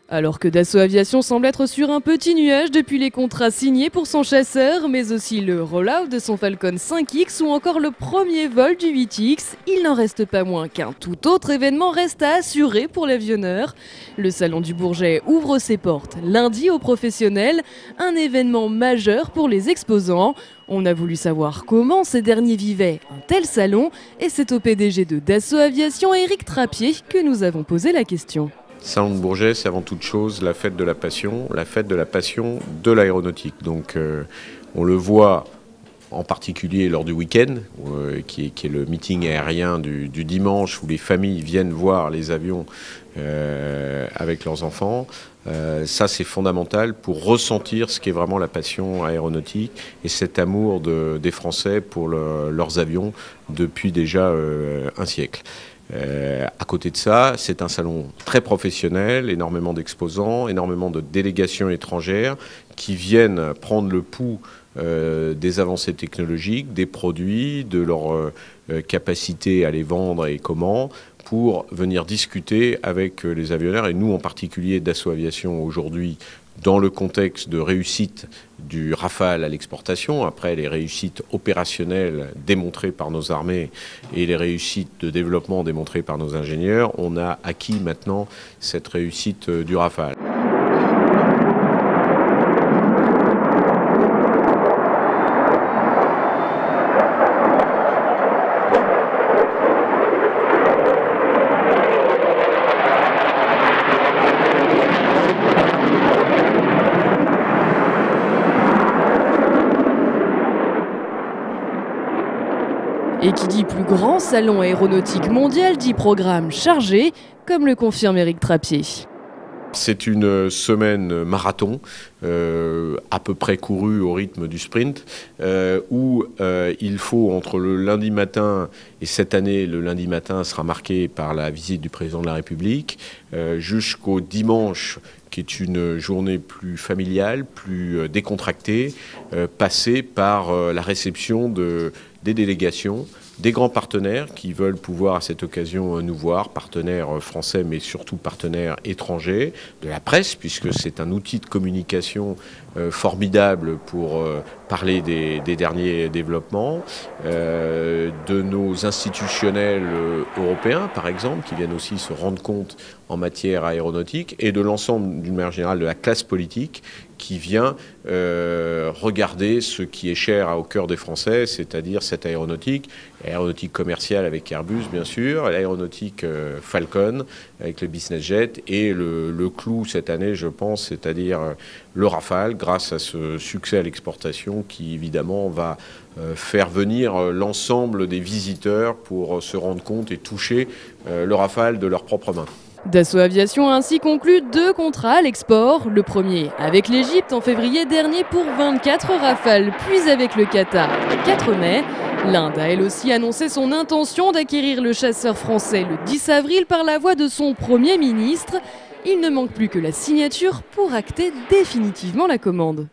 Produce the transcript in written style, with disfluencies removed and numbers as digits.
Alors que Dassault Aviation semble être sur un petit nuage depuis les contrats signés pour son chasseur, mais aussi le rollout de son Falcon 5X ou encore le premier vol du 8X, il n'en reste pas moins qu'un tout autre événement reste à assurer pour l'avionneur. Le Salon du Bourget ouvre ses portes lundi aux professionnels, un événement majeur pour les exposants. On a voulu savoir comment ces derniers vivaient un tel salon et c'est au PDG de Dassault Aviation, Éric Trappier, que nous avons posé la question. Salon de Bourget, c'est avant toute chose la fête de la passion de l'aéronautique. Donc on le voit en particulier lors du week-end, qui est le meeting aérien du dimanche où les familles viennent voir les avions avec leurs enfants. Ça, c'est fondamental pour ressentir ce qu'est vraiment la passion aéronautique et cet amour des Français pour leurs avions depuis déjà un siècle. À côté de ça, c'est un salon très professionnel, énormément d'exposants, énormément de délégations étrangères qui viennent prendre le pouls des avancées technologiques, des produits, de leur capacité à les vendre et comment, pour venir discuter avec les avionneurs, et nous en particulier Dassault Aviation aujourd'hui, dans le contexte de réussite du Rafale à l'exportation, après les réussites opérationnelles démontrées par nos armées et les réussites de développement démontrées par nos ingénieurs, on a acquis maintenant cette réussite du Rafale. Et qui dit plus grand salon aéronautique mondial dit programme chargé, comme le confirme Éric Trappier. C'est une semaine marathon, à peu près courue au rythme du sprint, où il faut, entre le lundi matin, et cette année, le lundi matin sera marqué par la visite du président de la République, jusqu'au dimanche, qui est une journée plus familiale, plus décontractée, passer par la réception des délégations, des grands partenaires qui veulent pouvoir à cette occasion nous voir, partenaires français mais surtout partenaires étrangers, de la presse puisque c'est un outil de communication formidable pour parler des derniers développements, de nos institutionnels européens par exemple qui viennent aussi se rendre compte en matière aéronautique et de l'ensemble d'une manière générale de la classe politique qui vient regarder ce qui est cher au cœur des Français, c'est-à-dire cette aéronautique commerciale avec Airbus bien sûr, l'aéronautique Falcon avec le business jet et le clou cette année je pense, c'est-à-dire le Rafale grâce à ce succès à l'exportation qui évidemment va faire venir l'ensemble des visiteurs pour se rendre compte et toucher le Rafale de leurs propres mains. Dassault Aviation a ainsi conclu 2 contrats à l'export. Le premier avec l'Égypte en février dernier pour 24 Rafales, puis avec le Qatar le 4 mai. L'Inde a elle aussi annoncé son intention d'acquérir le chasseur français le 10 avril par la voix de son Premier ministre. Il ne manque plus que la signature pour acter définitivement la commande.